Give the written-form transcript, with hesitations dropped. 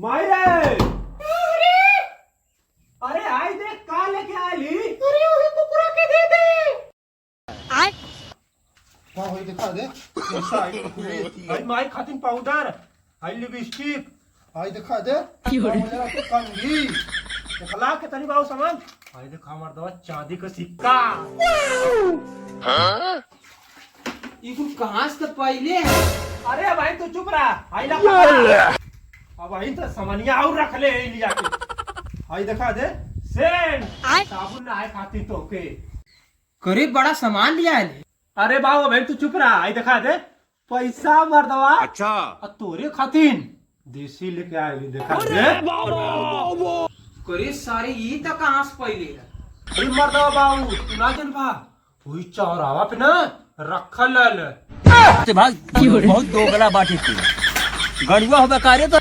मायरे अरे आई देख का लेके आली। अरे वही कुकुरा के दे दे। हाँ वही दिखा दे। कैसा आई आई माई खातिन पाउडर आई लिपस्टिक आई दिखा दे। मेरा तो कंघी दिखला के तनी बाऊ सामान आई देख हमार दवा चांदी का सिक्का। इगु कहाँ से पहले है? अरे भाई तू चुप रहा आई ना अब आई तो सामानिया और रख ले लिया के आई दिखा दे सेंट साबुन ना आए खातिर तो के करे बड़ा सामान लिया है। अरे बाबू भाई तू चुप रहा आई दिखा दे पैसा मर्दवा। अच्छा तोरे खातिर देसी लेके आए देखा दे। करे सारे ये तो कहाँ से पहले है? अरे मर्दवा बाबू तू ना जन बा वही चौरावा पे ना रखल भाग बहुत दोगला बाटी थी गड़ुआ हो कार्य तो